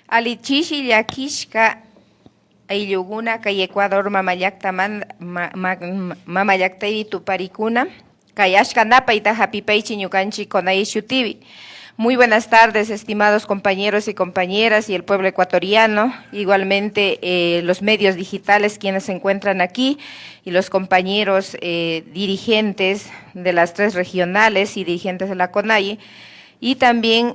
Alichishi llakishka ayluguna kay Ecuador mamayaktapi tuparikuna kay ashkanapayta hapipaychi ñukanchik Conai shutipi. Muy buenas tardes, estimados compañeros y compañeras y el pueblo ecuatoriano, igualmente los medios digitales quienes se encuentran aquí y los compañeros dirigentes de las 3 regionales y dirigentes de la CONAIE, y también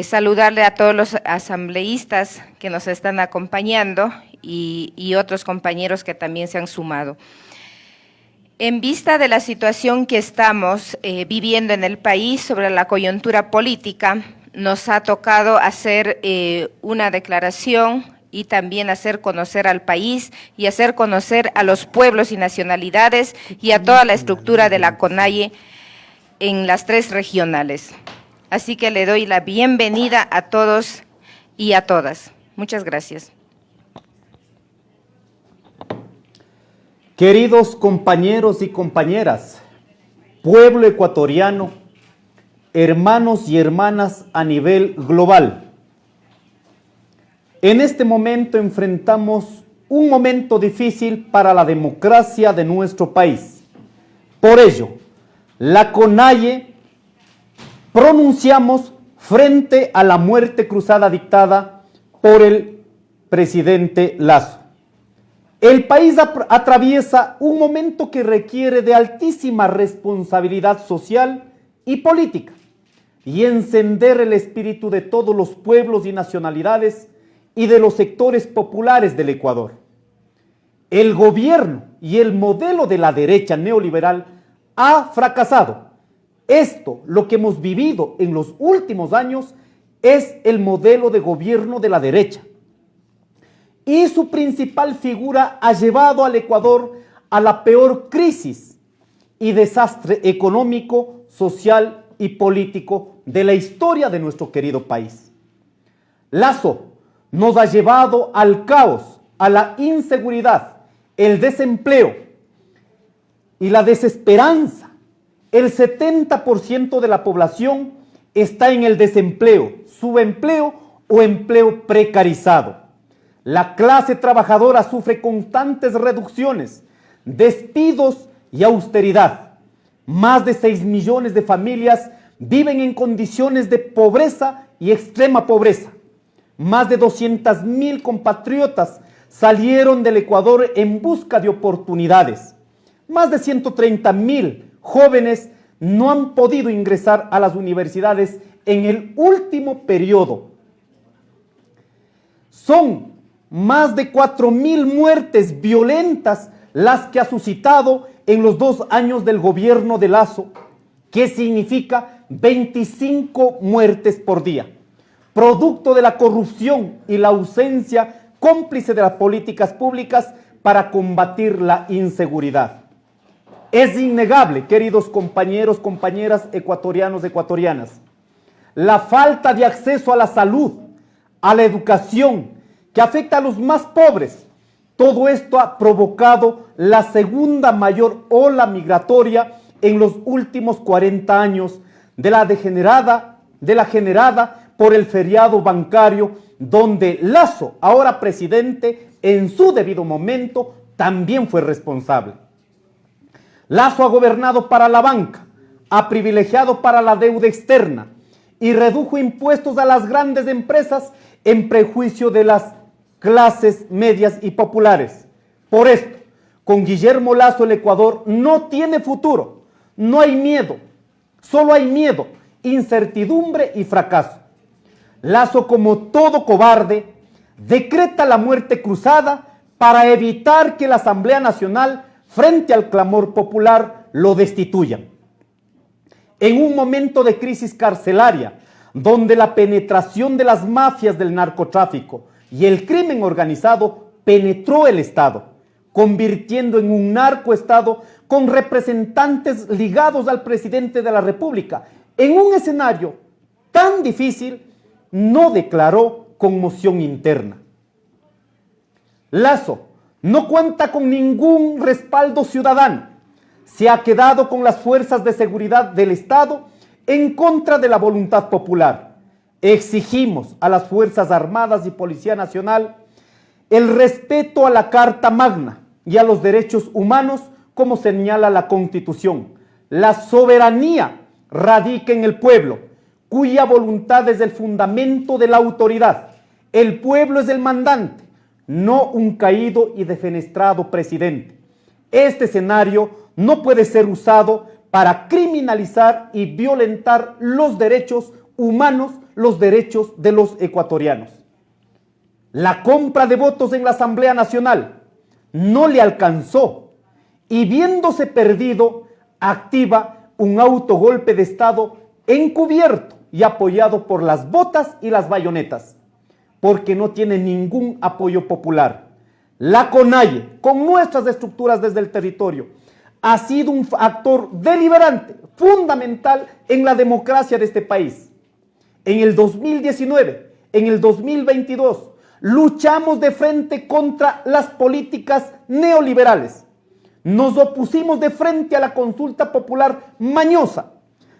saludarle a todos los asambleístas que nos están acompañando y otros compañeros que también se han sumado. En vista de la situación que estamos viviendo en el país sobre la coyuntura política, nos ha tocado hacer una declaración y también hacer conocer al país y hacer conocer a los pueblos y nacionalidades y a toda la estructura de la CONAIE en las 3 regionales. Así que le doy la bienvenida a todos y a todas. Muchas gracias. Queridos compañeros y compañeras, pueblo ecuatoriano, hermanos y hermanas a nivel global, en este momento enfrentamos un momento difícil para la democracia de nuestro país. Por ello, la CONAIE pronunciamos frente a la muerte cruzada dictada por el presidente Lasso. El país atraviesa un momento que requiere de altísima responsabilidad social y política y encender el espíritu de todos los pueblos y nacionalidades y de los sectores populares del Ecuador. El gobierno y el modelo de la derecha neoliberal ha fracasado. Esto, lo que hemos vivido en los últimos años, es el modelo de gobierno de la derecha. Y su principal figura ha llevado al Ecuador a la peor crisis y desastre económico, social y político de la historia de nuestro querido país. Lasso nos ha llevado al caos, a la inseguridad, el desempleo y la desesperanza. El 70% de la población está en el desempleo, subempleo o empleo precarizado. La clase trabajadora sufre constantes reducciones, despidos y austeridad. Más de 6 millones de familias viven en condiciones de pobreza y extrema pobreza. Más de 200,000 compatriotas salieron del Ecuador en busca de oportunidades. Más de 130,000 jóvenes no han podido ingresar a las universidades en el último periodo. Son más de 4,000 muertes violentas las que ha suscitado en los 2 años del gobierno de Lasso, que significa 25 muertes por día, producto de la corrupción y la ausencia cómplice de las políticas públicas para combatir la inseguridad. Es innegable, queridos compañeros, compañeras, ecuatorianos, ecuatorianas, la falta de acceso a la salud, a la educación, que afecta a los más pobres. Todo esto ha provocado la segunda mayor ola migratoria en los últimos 40 años de la generada por el feriado bancario, donde Lasso, ahora presidente, en su debido momento, también fue responsable. Lasso ha gobernado para la banca, ha privilegiado para la deuda externa y redujo impuestos a las grandes empresas en prejuicio de las clases medias y populares. Por esto, con Guillermo Lasso el Ecuador no tiene futuro, no hay miedo, solo hay miedo, incertidumbre y fracaso. Lasso, como todo cobarde, decreta la muerte cruzada para evitar que la Asamblea Nacional, frente al clamor popular, lo destituyan. En un momento de crisis carcelaria, donde la penetración de las mafias del narcotráfico y el crimen organizado penetró el Estado, convirtiendo en un narcoestado con representantes ligados al presidente de la República. En un escenario tan difícil, no declaró conmoción interna. Lasso no cuenta con ningún respaldo ciudadano. Se ha quedado con las fuerzas de seguridad del Estado en contra de la voluntad popular. exigimos a las Fuerzas Armadas y Policía Nacional el respeto a la Carta Magna y a los derechos humanos, como señala la Constitución. La soberanía radica en el pueblo, cuya voluntad es el fundamento de la autoridad. El pueblo es el mandante, no un caído y defenestrado presidente. Este escenario no puede ser usado para criminalizar y violentar los derechos humanos, los derechos de los ecuatorianos. La compra de votos en la Asamblea Nacional no le alcanzó y, viéndose perdido, activa un autogolpe de Estado encubierto y apoyado por las botas y las bayonetas, porque no tiene ningún apoyo popular. La CONAIE, con nuestras estructuras desde el territorio, ha sido un actor deliberante, fundamental en la democracia de este país. En el 2019, en el 2022, luchamos de frente contra las políticas neoliberales. Nos opusimos de frente a la consulta popular mañosa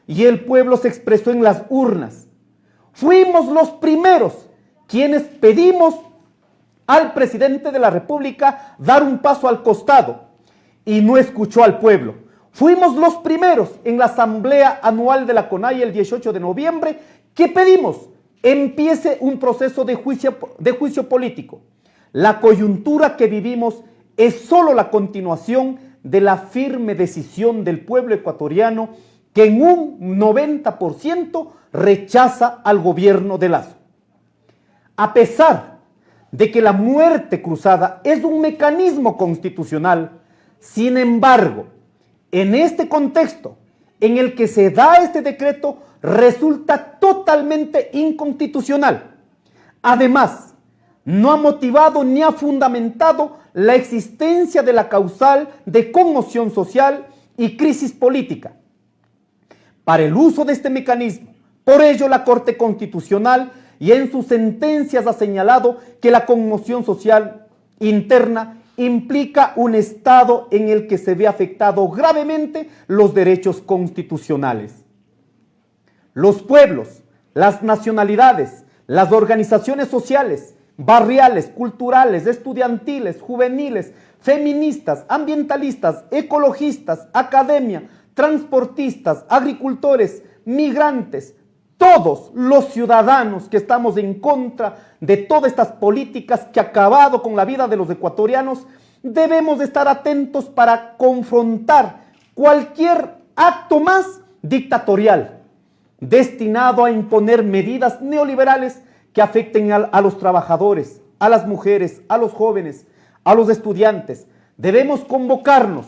y el pueblo se expresó en las urnas. Fuimos los primeros quienes pedimos al presidente de la República dar un paso al costado y no escuchó al pueblo. Fuimos los primeros en la asamblea anual de la CONAIE el 18 de noviembre que pedimos empiece un proceso de juicio político. La coyuntura que vivimos es solo la continuación de la firme decisión del pueblo ecuatoriano que en un 90% rechaza al gobierno de Lasso. A pesar de que la muerte cruzada es un mecanismo constitucional, sin embargo, en este contexto en el que se da este decreto, resulta totalmente inconstitucional. Además, no ha motivado ni ha fundamentado la existencia de la causal de conmoción social y crisis política para el uso de este mecanismo. Por ello, la Corte Constitucional y en sus sentencias ha señalado que la conmoción social interna implica un estado en el que se ve afectado gravemente los derechos constitucionales. Los pueblos, las nacionalidades, las organizaciones sociales, barriales, culturales, estudiantiles, juveniles, feministas, ambientalistas, ecologistas, academia, transportistas, agricultores, migrantes, todos los ciudadanos que estamos en contra de todas estas políticas que han acabado con la vida de los ecuatorianos, debemos estar atentos para confrontar cualquier acto más dictatorial destinado a imponer medidas neoliberales que afecten a los trabajadores, a las mujeres, a los jóvenes, a los estudiantes. Debemos convocarnos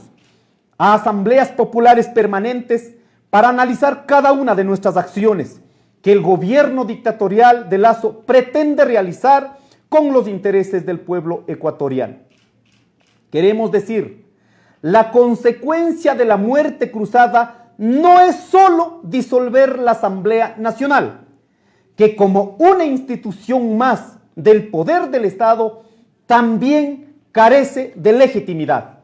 a asambleas populares permanentes para analizar cada una de nuestras acciones que el gobierno dictatorial de Lasso pretende realizar con los intereses del pueblo ecuatoriano. Queremos decir, la consecuencia de la muerte cruzada no es solo disolver la Asamblea Nacional, que como una institución más del poder del Estado también carece de legitimidad.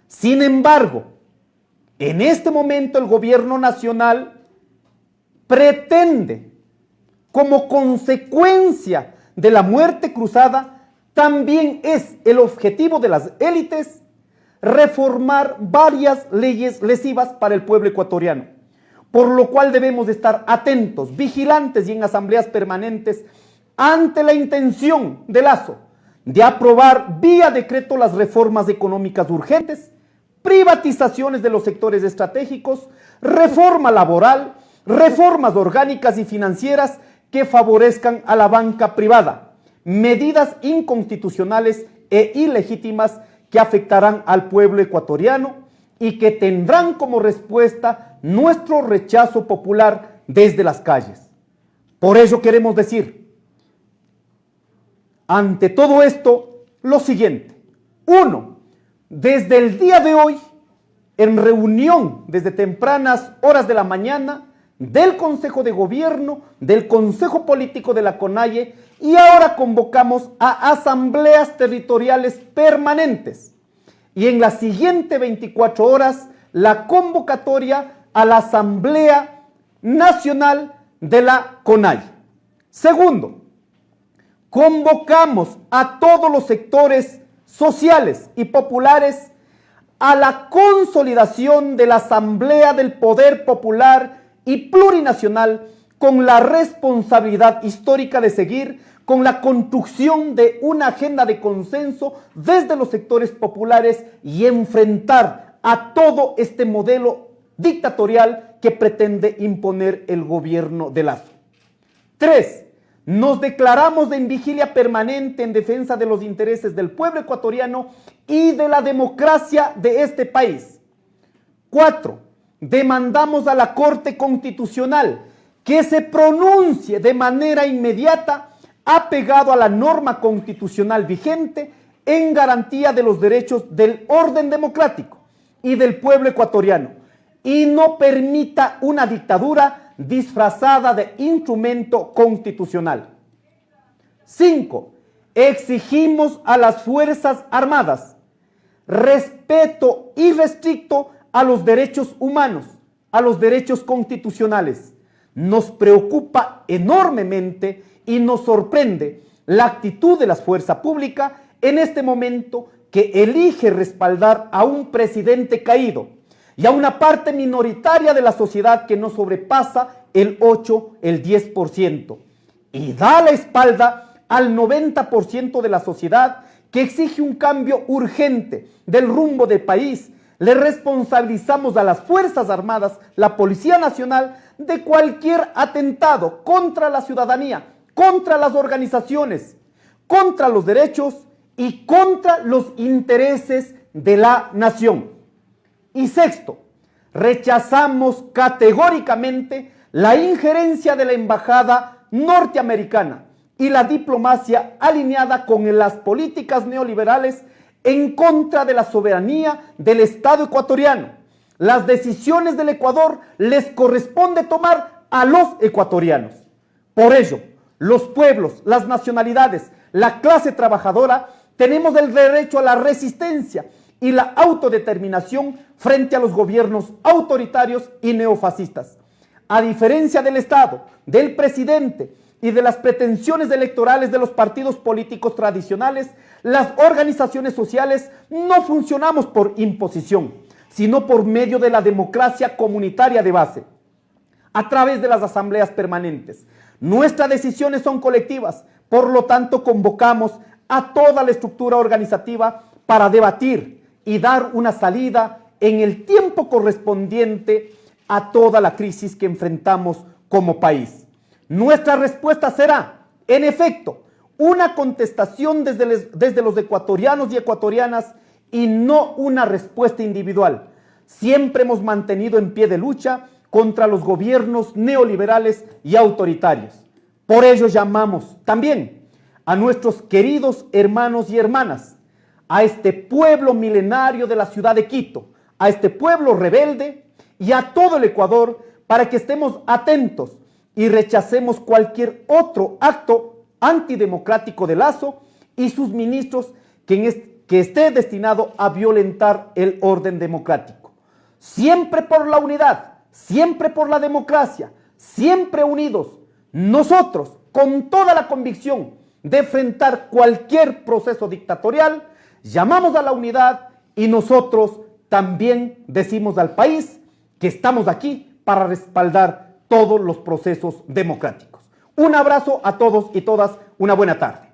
Sin embargo, en este momento el gobierno nacional pretende, como consecuencia de la muerte cruzada, también es el objetivo de las élites reformar varias leyes lesivas para el pueblo ecuatoriano, por lo cual debemos estar atentos, vigilantes y en asambleas permanentes ante la intención de Lasso de aprobar vía decreto las reformas económicas urgentes, privatizaciones de los sectores estratégicos, reforma laboral, reformas orgánicas y financieras que favorezcan a la banca privada, medidas inconstitucionales e ilegítimas que afectarán al pueblo ecuatoriano y que tendrán como respuesta nuestro rechazo popular desde las calles. Por ello queremos decir, ante todo esto, lo siguiente. 1. Desde el día de hoy, en reunión desde tempranas horas de la mañana, del Consejo de Gobierno, del Consejo Político de la CONAIE, y ahora convocamos a asambleas territoriales permanentes. Y en las siguientes 24 horas, la convocatoria a la Asamblea Nacional de la CONAIE. Segundo, convocamos a todos los sectores sociales y populares a la consolidación de la Asamblea del Poder Popular y Plurinacional con la responsabilidad histórica de seguir con la construcción de una agenda de consenso desde los sectores populares y enfrentar a todo este modelo dictatorial que pretende imponer el gobierno de Lasso. 3. Nos declaramos en vigilia permanente en defensa de los intereses del pueblo ecuatoriano y de la democracia de este país. 4. Demandamos a la Corte Constitucional que se pronuncie de manera inmediata apegado a la norma constitucional vigente en garantía de los derechos del orden democrático y del pueblo ecuatoriano y no permita una dictadura disfrazada de instrumento constitucional. 5. Exigimos a las Fuerzas Armadas respeto irrestricto a los derechos humanos, a los derechos constitucionales. Nos preocupa enormemente y nos sorprende la actitud de la fuerza pública en este momento que elige respaldar a un presidente caído y a una parte minoritaria de la sociedad que no sobrepasa el 8, el 10%, y da la espalda al 90% de la sociedad que exige un cambio urgente del rumbo del país. Le responsabilizamos a las Fuerzas Armadas, la Policía Nacional, de cualquier atentado contra la ciudadanía, contra las organizaciones, contra los derechos y contra los intereses de la nación. Y sexto, rechazamos categóricamente la injerencia de la embajada norteamericana y la diplomacia alineada con las políticas neoliberales en contra de la soberanía del Estado ecuatoriano. Las decisiones del Ecuador les corresponde tomar a los ecuatorianos. Por ello, los pueblos, las nacionalidades, la clase trabajadora, tenemos el derecho a la resistencia y la autodeterminación frente a los gobiernos autoritarios y neofascistas. A diferencia del Estado, del presidente y de las pretensiones electorales de los partidos políticos tradicionales, las organizaciones sociales no funcionamos por imposición, sino por medio de la democracia comunitaria de base, a través de las asambleas permanentes. Nuestras decisiones son colectivas, por lo tanto convocamos a toda la estructura organizativa para debatir y dar una salida en el tiempo correspondiente a toda la crisis que enfrentamos como país. Nuestra respuesta será, en efecto, una contestación desde los ecuatorianos y ecuatorianas y no una respuesta individual. Siempre hemos mantenido en pie de lucha contra los gobiernos neoliberales y autoritarios. Por ello llamamos también a nuestros queridos hermanos y hermanas, a este pueblo milenario de la ciudad de Quito, a este pueblo rebelde y a todo el Ecuador para que estemos atentos y rechacemos cualquier otro acto antidemocrático de Lasso y sus ministros que esté destinado a violentar el orden democrático. Siempre por la unidad, siempre por la democracia, siempre unidos, nosotros con toda la convicción de enfrentar cualquier proceso dictatorial, llamamos a la unidad y nosotros también decimos al país que estamos aquí para respaldar todos los procesos democráticos. Un abrazo a todos y todas, una buena tarde.